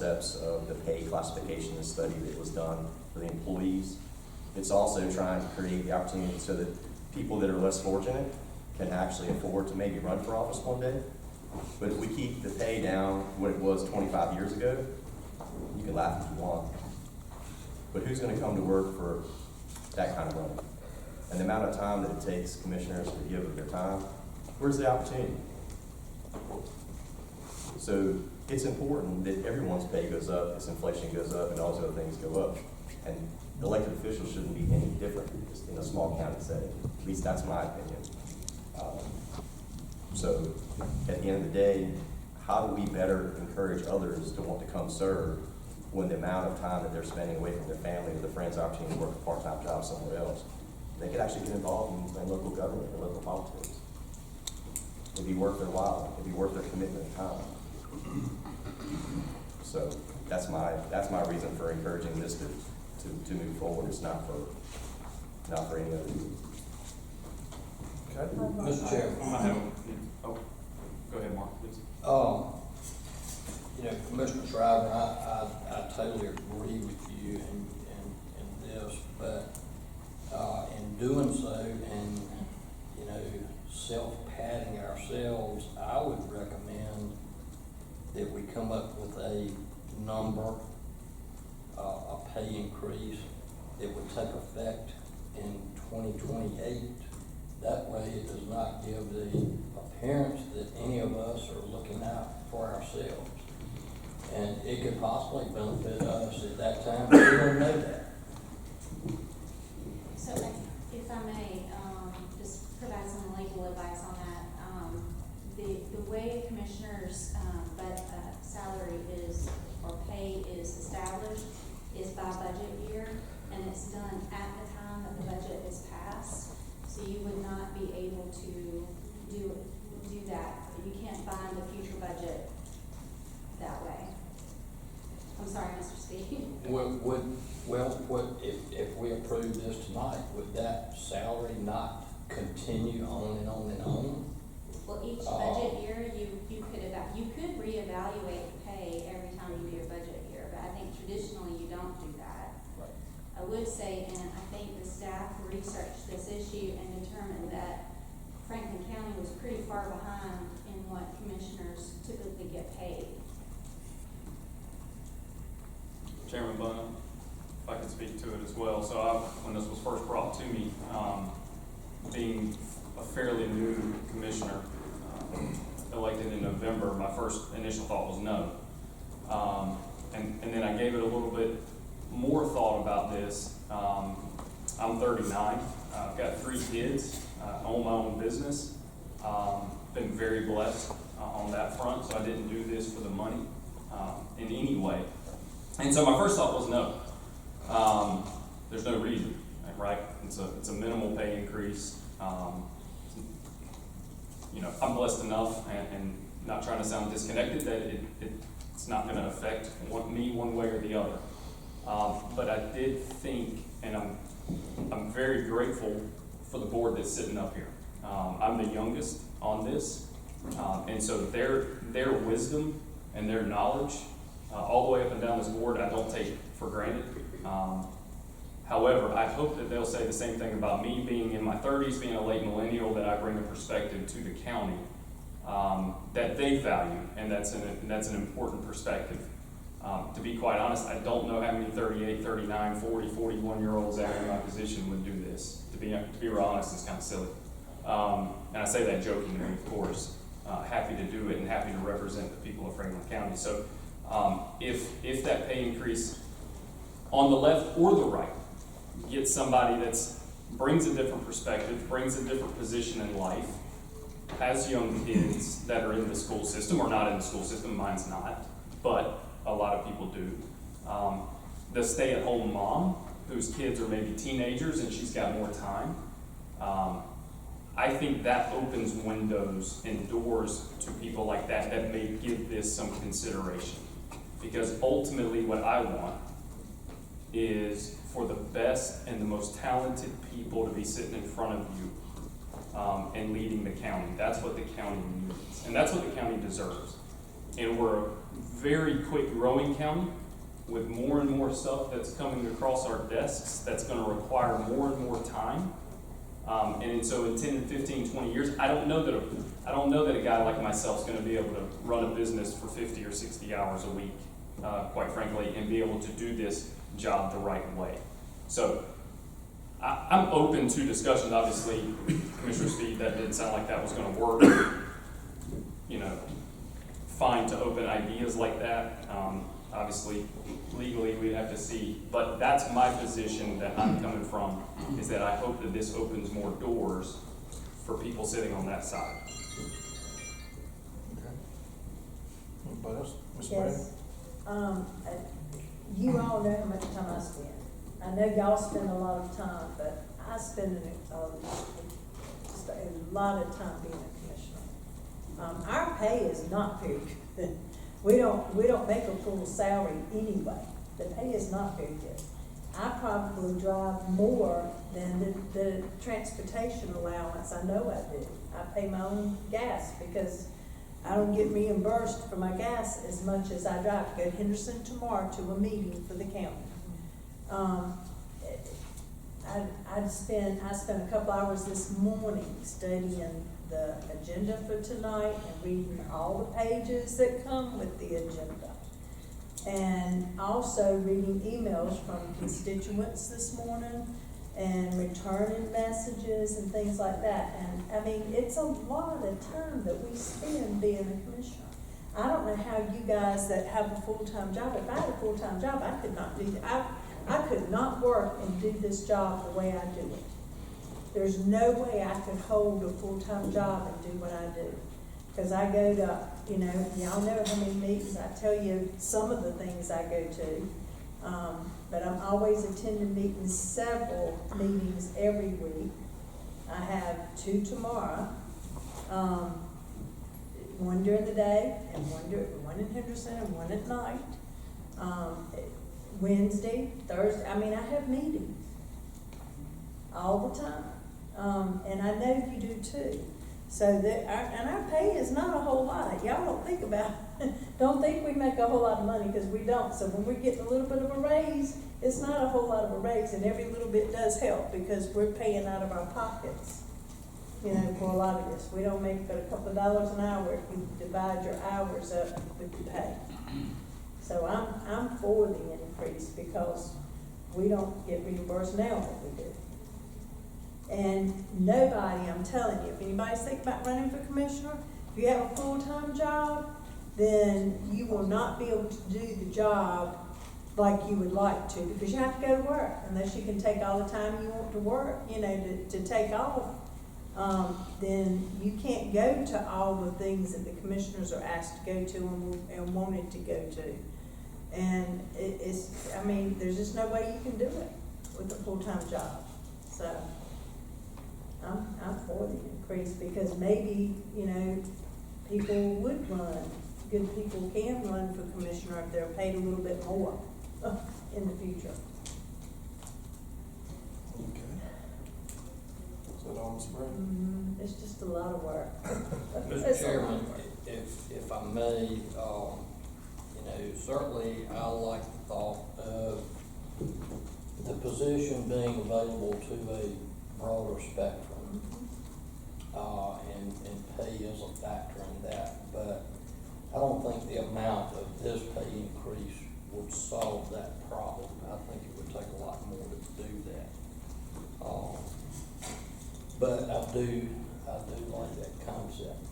concepts of the pay classification and study that was done for the employees. It's also trying to create the opportunity so that people that are less fortunate can actually afford to maybe run for office one day. But if we keep the pay down what it was 25 years ago, you can laugh if you want. But who's going to come to work for that kind of money? And the amount of time that it takes commissioners to give of their time, where's the opportunity? So it's important that everyone's pay goes up as inflation goes up and all those other things go up. And elected officials shouldn't be any different in a small county setting. At least that's my opinion. So at the end of the day, how do we better encourage others to want to come serve when the amount of time that they're spending away from their family or their friends' opportunity to work a part-time job somewhere else? They could actually get involved in local government or local politics. It'd be worth their while. It'd be worth their commitment and time. So that's my reason for encouraging this to move forward. It's not for any other reason. Okay. Mr. Chairman. Go ahead, Mark, please. Commissioner Schriver, I totally agree with you in this, but in doing so and, self-patting ourselves, I would recommend that we come up with a number, a pay increase that would take effect in 2028. That way it does not give the appearance that any of us are looking out for ourselves. And it could possibly benefit us at that time, but we don't know that. So if I may, just provide some legal advice on that. The way a commissioner's salary is, or pay is established is by budget year, and it's done at the time that the budget is passed. So you would not be able to do that. You can't bind the future budget that way. I'm sorry, Mr. Steve. If we approve this tonight, would that salary not continue on and on and on? Well, each budget year, you could reevaluate the pay every time you do your budget year, but I think traditionally you don't do that. Right. I would say, and I think the staff researched this issue and determined that Franklin County was pretty far behind in what commissioners typically get paid. Chairman Bunn, if I can speak to it as well. So when this was first brought to me, being a fairly new commissioner, elected in November, my first initial thought was no. And then I gave it a little bit more thought about this. I'm 39. I've got 3 kids, own my own business. Been very blessed on that front, so I didn't do this for the money in any way. And so my first thought was no. There's no reason, right? It's a minimal pay increase. I'm blessed enough and not trying to sound disconnected that it's not going to affect me one way or the other. But I did think, and I'm very grateful for the board that's sitting up here. I'm the youngest on this, and so their wisdom and their knowledge all the way up and down this board, I don't take for granted. However, I hope that they'll say the same thing about me being in my 30s, being a late millennial, that I bring a perspective to the county that they value, and that's an important perspective. To be quite honest, I don't know how many 38, 39, 40, 41-year-olds out in my position would do this. To be real honest, it's kind of silly. And I say that jokingly, of course. Happy to do it and happy to represent the people of Franklin County. So if that pay increase on the left or the right gets somebody that brings a different perspective, brings a different position in life, has young kids that are in the school system or not in the school system, mine's not, but a lot of people do. The stay-at-home mom whose kids are maybe teenagers and she's got more time. I think that opens windows and doors to people like that may give this some consideration. Because ultimately what I want is for the best and the most talented people to be sitting in front of you and leading the county. That's what the county needs, and that's what the county deserves. And we're a very quick growing county with more and more stuff that's coming across our desks that's gonna require more and more time. And so in 10 and 15, 20 years, I don't know that a guy like myself is gonna be able to run a business for 50 or 60 hours a week, quite frankly, and be able to do this job the right way. So I'm open to discussions. Obviously, Commissioner Speed, that didn't sound like that was gonna work. You know, fine to open ideas like that. Obviously, legally, we'd have to see, but that's my position that I'm coming from, is that I hope that this opens more doors for people sitting on that side. Okay. Anybody else? Ms. Bragg? Yes. You all know how much time I spend. I know y'all spend a lot of time, but I spend a lot of time being a commissioner. Our pay is not very good. We don't make a full salary anyway. The pay is not very good. I probably drive more than the transportation allowance. I know I do. I pay my own gas because I don't get reimbursed for my gas as much as I drive. Go to Henderson tomorrow to a meeting for the county. I spent a couple hours this morning studying the agenda for tonight and reading all the pages that come with the agenda. And also reading emails from constituents this morning and returning messages and things like that. And I mean, it's a lot of time that we spend being a commissioner. I don't know how you guys that have a full-time job, if I had a full-time job, I could not do that. I could not work and do this job the way I do it. There's no way I could hold a full-time job and do what I do. Because I go to, y'all know how many meetings, I tell you some of the things I go to. But I'm always attending meetings, several meetings every week. I have 2 tomorrow, one during the day and one in Henderson and one at night. Wednesday, Thursday, I have meetings all the time. And I know you do too. So our pay is not a whole lot. Y'all don't think we make a whole lot of money, because we don't. So when we're getting a little bit of a raise, it's not a whole lot of a raise, and every little bit does help because we're paying out of our pockets, for a lot of this. We don't make but a couple of dollars an hour if you divide your hours up with the pay. So I'm for the increase because we don't get reimbursed now what we do. And nobody, I'm telling you, if anybody's thinking about running for commissioner, if you have a full-time job, then you will not be able to do the job like you would like to, because you have to go to work. Unless you can take all the time you want to work, to take off, then you can't go to all the things that the commissioners are asked to go to and wanted to go to. And there's just no way you can do it with a full-time job. So I'm for the increase, because maybe, people would run, good people can run for commissioner if they're paid a little bit more in the future. Okay. Is that all, Ms. Bragg? It's just a lot of work. Mr. Chairman, if I may, certainly I like the thought of the position being available to a broader spectrum. And pay is a factor in that, but I don't think the amount of this pay increase would solve that problem. I think it would take a lot more to do that. But I do like that concept.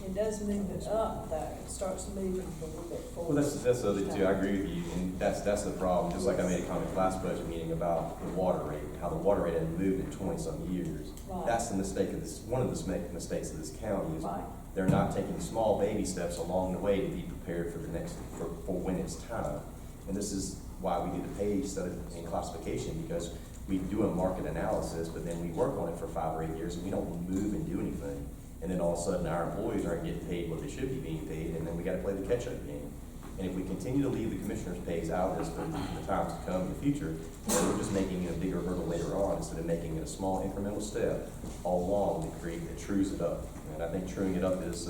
It does move it up though, it starts moving a little bit forward. Well, that's the other two, I agree with you, and that's the problem. Just like I made a comment last budget meeting about the water rate, how the water rate had moved in 20-some years. Right. That's the mistake of this, one of the mistakes of this county is Right. they're not taking small baby steps along the way to be prepared for the next, for when it's time. And this is why we do the pay study and classification, because we do a market analysis, but then we work on it for 5 or 8 years and we don't move and do anything. And then all of a sudden, our employees aren't getting paid what they should be being paid, and then we gotta play the catch-up game. And if we continue to leave the commissioners' pays out as for the times to come in the future, then we're just making it a bigger hurdle later on, instead of making it a small incremental step all along to create, that trues it up. And I think truing it up is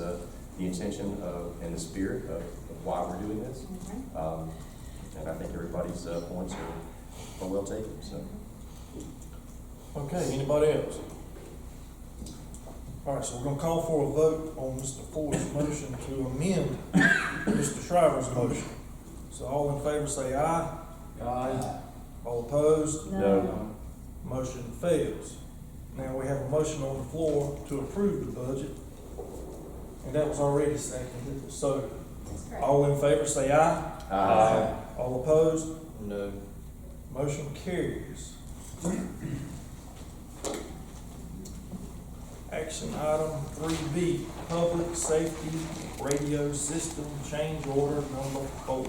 the intention of, and the spirit of why we're doing this. Mhm. And I think everybody's points are well taken, so. Okay, anybody else? All right, so we're gonna call for a vote on Mr. Ford's motion to amend Mr. Schriver's motion. So all in favor say aye. Aye. All opposed? No. Motion fails. Now we have a motion on the floor to approve the budget. And that was already seconded, so That's correct. all in favor say aye. Aye. All opposed? No. Motion carries. Action item 3B, public safety radio system change order number 4.